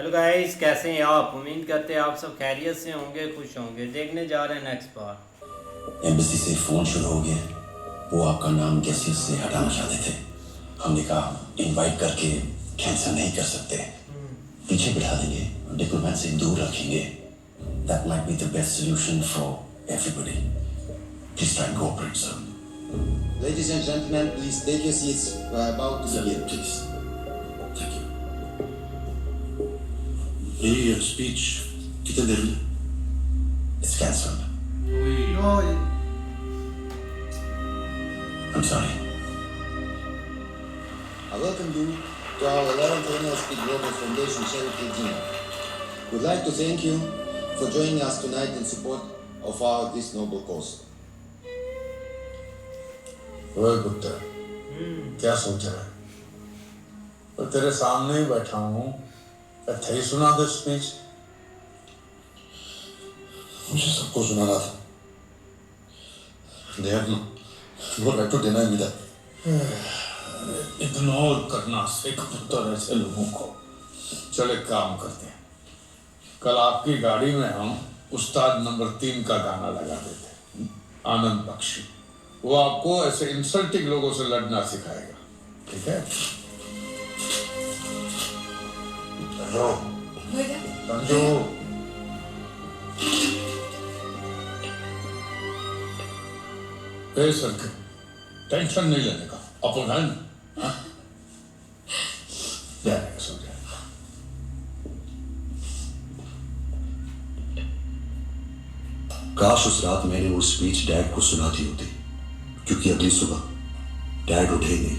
Hello guys, कैसे हैं आप? उम्मीद करते हैं आप सब खैरियत से होंगे, खुश होंगे। देखने जा रहे हैं नेक्स्ट पार्ट। एम्बेसी से फोन शुरू हो गया। वो आपका नाम गेस्ट से हटाना चाहते थे। हमने कहा इनवाइट करके कैंसिल नहीं कर सकते, पीछे बिठा देंगे, डिप्लोमेट से दूर रखेंगे। That might be the best solution for everybody. Please try and cooperate sir. Ladies and gentlemen, please take your seats. We're about to begin. Please. Thank you. मेरी स्पीच कितने देर में? It's cancelled. I'm sorry. I welcome you to our 11th annual Speak Global Foundation Charity Dinner. We'd like to thank you for joining us tonight in support of this noble cause. ओए पुत्र, क्या सोच रहा है? तो तेरे सामने ही बैठा हूँ, अच्छा ही सुना दे स्पीच। मुझे सबको सुनाना था। They have no right to deny me that. Ignore करना सीख पुत्र ऐसे लोगों को। चल एक काम करते हैं, कल आपकी गाड़ी में हम उस्ताद नंबर 3 का गाना लगा देते हैं, आनंद बख्शी। वो आपको ऐसे इंसल्टिंग लोगों से लड़ना सिखाएगा, ठीक है? संजू, सर टेंशन नहीं लेने का, अपन है ना? जाएगा, सो जाएगा। काश उस रात मैंने वो स्पीच डैड को सुनाती होती, क्योंकि अगली सुबह डैड उठे ही नहीं।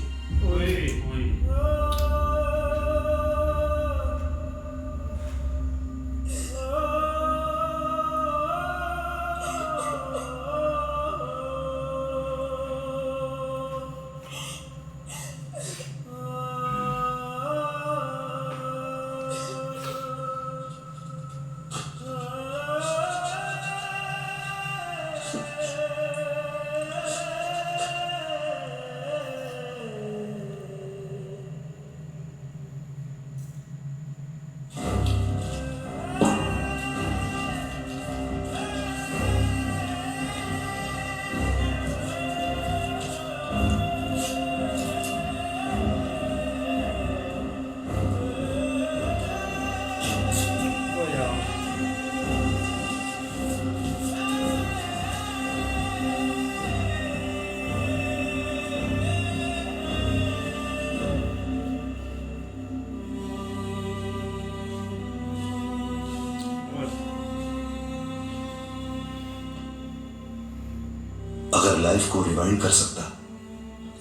अगर लाइफ को रिवाइंड कर सकता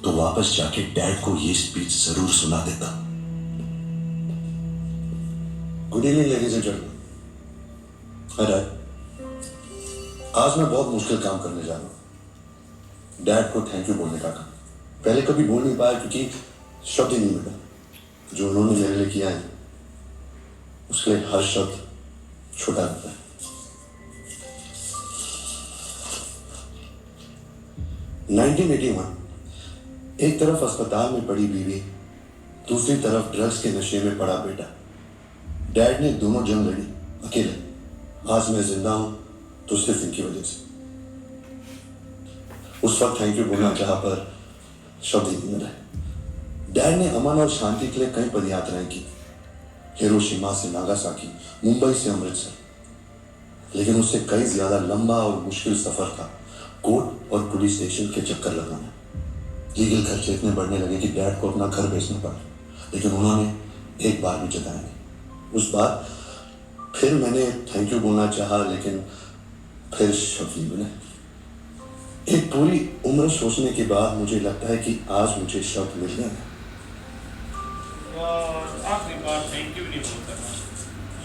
तो वापस जाके डैड को ये स्पीच जरूर सुना देता। Good evening ladies and gentleman. Dad, आज मैं बहुत मुश्किल काम करने जा रहा हूं, डैड को थैंक यू बोलने का काम। पहले कभी बोल नहीं पाया क्योंकि शब्द ही नहीं मिला। जो उन्होंने मेरे लिए किया है उसके लिए हर शब्द छोटा लगता है। 1981, एक तरफ अस्पताल में पड़ी बीवी, दूसरी तरफ ड्रग्स के नशे में पड़ा बेटा। डैड ने दोनों जंग लड़ी अकेले। आज मैं जिंदा हूं तो सिर्फ इनकी वजह से। उस वक्त थैंक यू बोलना चाहा पर शब्द ही नहीं मिला। डैड ने अमन और शांति के लिए कई पद यात्राएं की, हिरोशिमा से नागासाकी, मुंबई से अमृतसर। लेकिन उससे कई ज्यादा लंबा और मुश्किल सफर था कोर्ट और पुलिस स्टेशन के चक्कर लगाना। लीगल खर्चे इतने बढ़ने लगे कि डैड को अपना घर बेचना पड़ा, लेकिन उन्होंने एक बार भी जताया नहीं। उस बार फिर मैंने थैंक यू बोलना चाहा, लेकिन फिर शब्द नहीं मिले। एक पूरी उम्र सोचने के बाद मुझे लगता है कि आज मुझे शब्द मिल गए।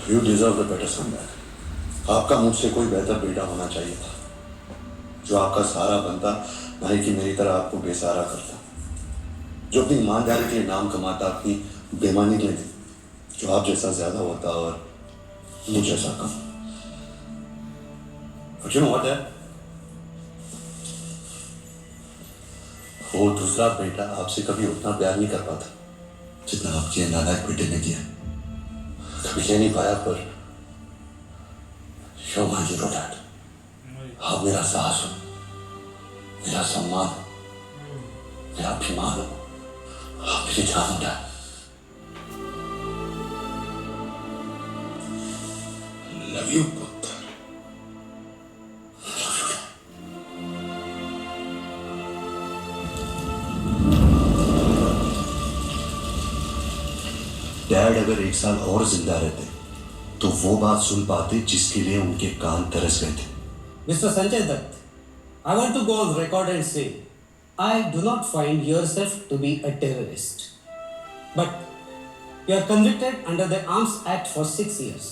You deserve the better than that. आपका मुझसे कोई बेहतर बेटा होना चाहिए था, जो आपका सहारा बनता, नहीं कि मेरी तरह आपको बेसहारा करता, जो अपनी ईमानदारी के लिए नाम कमाता, अपनी बेईमानी के लिए, जो आप जैसा ज्यादा होता और मुझ जैसा कम। But you know what, Dad? वो दूसरा बेटा आपसे कभी उतना प्यार नहीं कर पाता जितना आपके नालायक बेटे ने किया। कभी कह नहीं पाया पर you're my hero, Dad. आप मेरा साहस हो, मेरा सम्मान हो, मेरा अभिमान हो, आप मेरी जान हो, Dad. लव यू पुत्र। डैड अगर एक साल और जिंदा रहते तो वो बात सुन पाते जिसके लिए उनके कान तरस गए थे। Mr. Sanjay Dutt, I want to go on record and say, I do not find yourself to be a terrorist. But you are convicted under the Arms Act for 6 years.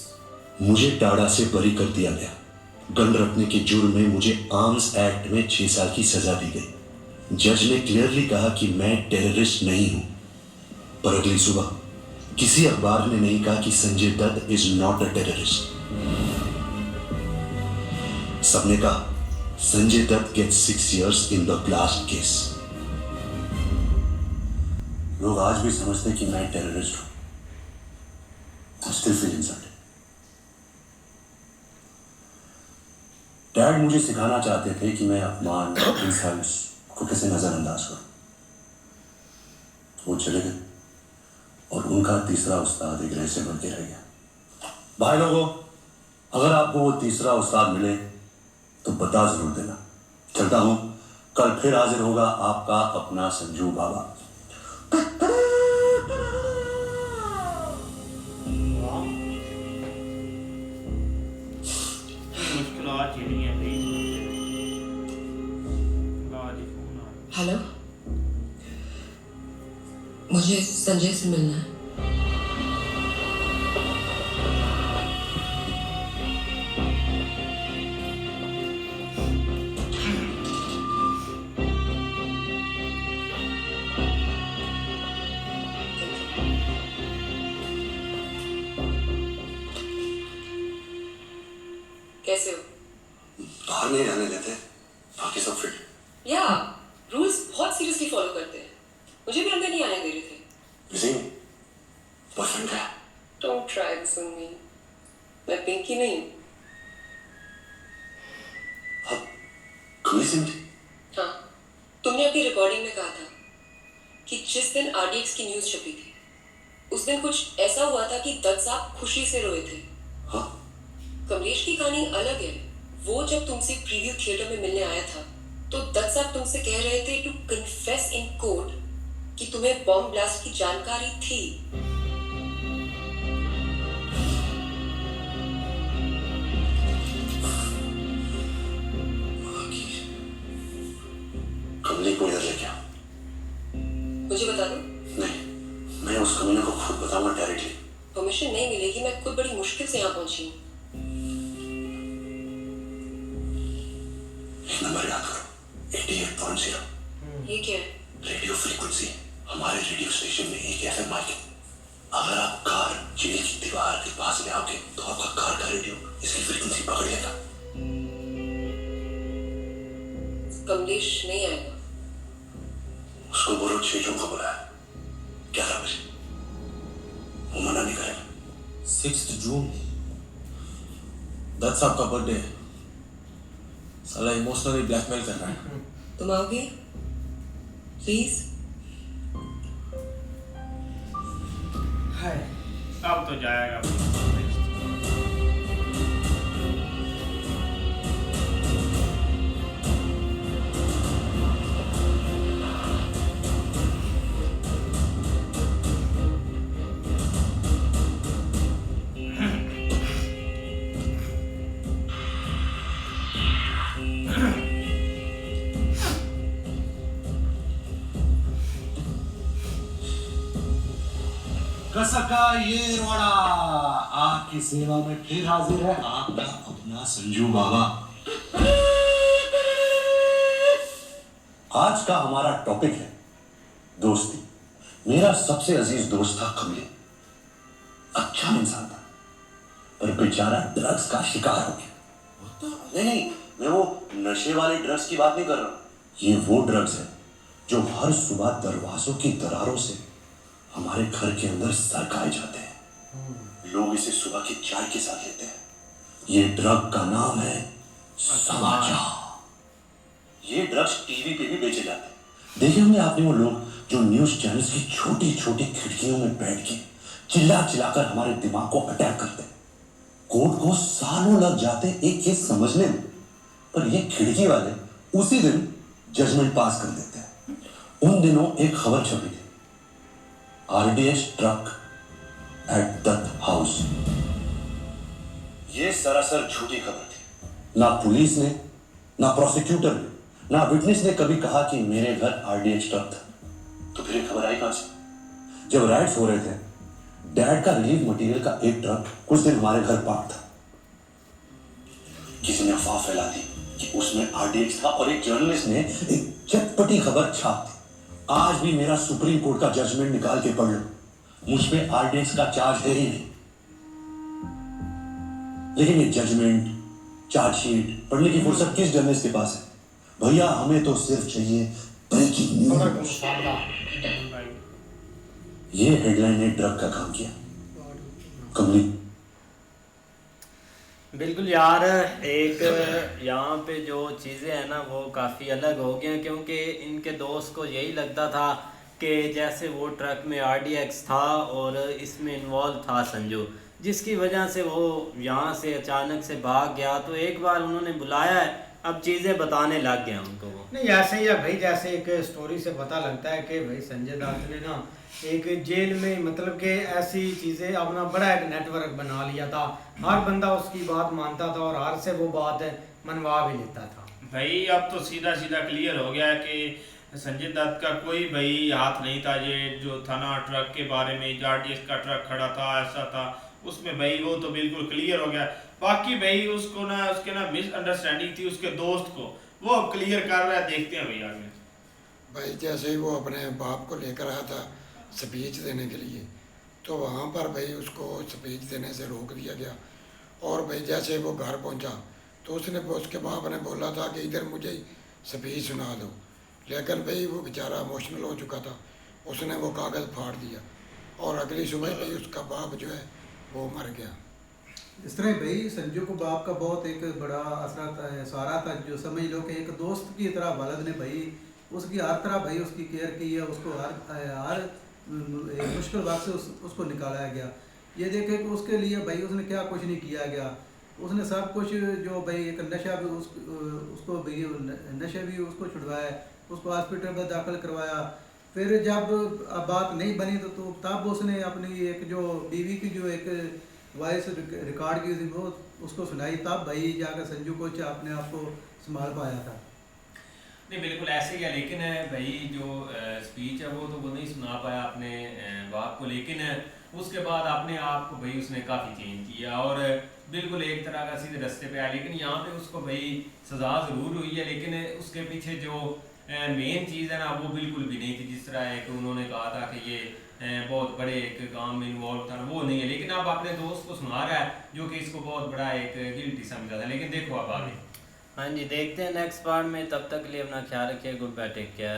मुझे टाड़ा से बरी कर दिया गया। Gun रखने के जुर्म में मुझे आर्म्स एक्ट में 6 साल की सजा दी गई। जज ने क्लियरली कहा कि मैं टेररिस्ट नहीं हूं। पर अगली सुबह किसी अखबार ने नहीं कहा कि Sanjay Dutt is not a terrorist. सबने कहा Sanjay Dutt gets 6 years in the blast case. लोग आज भी समझते कि मैं टेररिस्ट हूं। I still feel insulted. Dad मुझे सिखाना चाहते थे कि मैं अपमान इंसल्ट्स को कैसे नजरअंदाज करूं। वो चले गए और उनका तीसरा उस्ताद एक रहस्य बन के रह गया। भाई लोगों, अगर आपको वो तीसरा उस्ताद मिले तो बता जरूर देना। चलता हूं, कल फिर हाजिर होगा आपका अपना संजू बाबा। मुश्किलात ही नहीं है भाई। हेलो, मुझे संजय से मिलना है। कैसे हो? बाहर नहीं जाने देते, बाकी सब फिट। या रूल्स बहुत सीरियसली फॉलो करते हैं। मुझे भी अंदर नहीं आने दे रहे थे। बिजी बॉयफ्रेंड का don't try this on me. मैं पिंकी नहीं हूँ। अब कमी से मिली। हाँ, तुमने अपनी रिकॉर्डिंग में कहा था कि जिस दिन आरडीएक्स की न्यूज छपी थी उस दिन कुछ ऐसा हुआ था कि दत्त साहब खुशी से रोए थे। हाँ, कमलेश की कहानी अलग है। वो जब तुमसे प्रीव्यू थिएटर में मिलने आया था तो दत्त साहब तुमसे कह रहे थे टू कन्फेस इन कोर्ट कि तुम्हें बॉम्ब ब्लास्ट की जानकारी थी। कमली को इधर लेके आओ। मुझे बता दो। नहीं, मैं उस कमीने को खुद बताऊंगा डायरेक्टली। परमिशन नहीं मिलेगी। मैं खुद बड़ी मुश्किल से यहाँ पहुंची हूँ। एक नंबर याद करो, 88.0। ये क्या है? Radio frequency. हमारे रेडियो स्टेशन में एक FM माइक है। अगर आप कार जेल की दीवार के पास ले आओगे तो आपका कार का रेडियो इसकी फ्रीक्वेंसी पकड़ लेगा। कमलेश नहीं आएगा। उसको बोलो 6 जून को बुलाया, 11 बजे। वो मना नहीं करेगा। 6 जून, दत्त साहब का बर्थडे है। साला इमोशनली ब्लैकमेल कर रहा है। तुम आओगे प्लीज? है अब तो जाएगा। कसका ये रोड़ा आपकी सेवा में फिर हाजिर है आपका अपना संजू बाबा। आज का हमारा टॉपिक है दोस्ती। मेरा सबसे अजीज दोस्त था कमले। अच्छा इंसान था पर बेचारा ड्रग्स का शिकार हो गया। नहीं, मैं वो नशे वाले ड्रग्स की बात नहीं कर रहा। ये वो ड्रग्स है जो हर सुबह दरवाजों की दरारों से हमारे घर के अंदर सरकाए जाते हैं। लोग इसे सुबह की चाय के साथ लेते हैं। ये ड्रग का नाम है समाचार। ये ड्रग्स टीवी पे भी बेचे जाते हैं। देखे होंगे आपने वो लोग जो न्यूज चैनल्स की छोटी छोटी खिड़कियों में बैठ के चिल्ला चिल्लाकर हमारे दिमाग को अटैक करते हैं। कोर्ट को सालों लग जाते एक केस समझने में, पर ये खिड़की वाले उसी दिन जजमेंट पास कर देते हैं। उन दिनों एक खबर छपी थी, RDX truck at Dutt house. ये सरासर झूठी खबर थी। ना पुलिस ने, ना प्रोसिक्यूटर ने, ना विटनेस ने कभी कहा कि मेरे घर आरडीएक्स ट्रक था। तो फिर ये खबर आई कहां से? जब राइड्स हो रहे थे, डैड का रिलीफ मटेरियल का एक ट्रक कुछ दिन हमारे घर पार्क था। किसी ने अफवाह फैला दी कि उसमें आरडीएक्स था और एक जर्नलिस्ट ने एक चटपटी खबर छाप दी। आज भी मेरा सुप्रीम कोर्ट का जजमेंट निकाल के पढ़ लो, मुझ पे आरडीएक्स का चार्ज है ही नहीं। लेकिन ये जजमेंट, चार्जशीट पढ़ने की फुर्सत किस जर्नलिस्ट के पास है? भैया हमें तो सिर्फ चाहिए ब्रेकिंग न्यूज। ये हेडलाइन ने ड्रग का काम किया। कमली बिल्कुल यार, एक यहाँ पे जो चीज़ें हैं ना वो काफ़ी अलग हो गई हैं, क्योंकि इनके दोस्त को यही लगता था कि जैसे वो ट्रक में आरडीएक्स था और इसमें इन्वॉल्व था संजू, जिसकी वजह से वो यहाँ से अचानक से भाग गया। तो एक बार उन्होंने बुलाया है, अब चीज़ें बताने लग गया उनको वो। नहीं ऐसे ही है भाई, जैसे एक स्टोरी से पता लगता है कि भाई संजय दत्त ने ना एक जेल में मतलब कि ऐसी चीज़ें अपना बड़ा एक नेटवर्क बना लिया था। हर बंदा उसकी बात मानता था और हर से वो बात मनवा भी लेता था। भाई अब तो सीधा सीधा क्लियर हो गया कि संजय दत्त का कोई भाई हाथ नहीं था। ये जो था ना ट्रक के बारे में, आरडीएक्स का ट्रक खड़ा था, ऐसा था उसमें भाई, वो तो बिल्कुल क्लियर हो गया। बाकी भाई उसको ना उसके ना मिसअंडरस्टैंडिंग थी उसके दोस्त को, वो अब क्लियर कर रहा है, देखते हैं भाई आगे। भाई जैसे ही वो अपने बाप को लेकर आया था स्पीच देने के लिए, तो वहाँ पर भाई उसको स्पीच देने से रोक दिया गया। और भाई जैसे वो घर पहुँचा तो उसके बाप ने बोला था कि इधर मुझे स्पीच सुना दो, लेकिन भाई वो बेचारा इमोशनल हो चुका था, उसने वो कागज़ फाड़ दिया और अगली सुबह भाई उसका बाप जो है वो मर गया। इस तरह भाई संजू को बाप का बहुत एक बड़ा असर सहारा था, जो समझ लो कि एक दोस्त की तरह वालिद ने भाई उसकी हर तरह भाई उसकी केयर की है, उसको हर मुश्किल वक्त से उसको निकाला गया। ये देखे कि उसके लिए भाई उसने क्या कुछ नहीं किया गया, उसने सब कुछ जो भाई एक नशा भी उसको भाई नशे भी उसको छुड़वाया, उसको हॉस्पिटल में दाखिल करवाया। फिर जब बात नहीं बनी तो तब उसने अपनी एक जो बीवी की जो एक वॉइस रिकॉर्ड की थी वो उसको सुनाई, तब भाई जाकर संजू को अपने आप को संभाल पाया था। नहीं बिल्कुल ऐसे ही है, लेकिन भाई जो स्पीच है वो तो वो नहीं सुना पाया अपने बाप को, लेकिन उसके बाद अपने आप को भाई उसने काफ़ी चेंज किया और बिल्कुल एक तरह का सीधे रास्ते पे आया। लेकिन यहाँ पे उसको भाई सज़ा ज़रूर हुई है, लेकिन उसके पीछे जो मेन चीज़ है ना वो बिल्कुल भी नहीं थी। जिस तरह एक उन्होंने कहा था कि ये बहुत बड़े एक काम में इन्वॉल्व था, वो नहीं है। लेकिन अब अपने दोस्त को सुना रहा है जो कि इसको बहुत बड़ा एक गिल्टी समझा था। लेकिन देखो अब आगे। हाँ जी, देखते हैं नेक्स्ट पार्ट में। तब तक के लिए अपना ख्याल रखिए। Good bye, take care.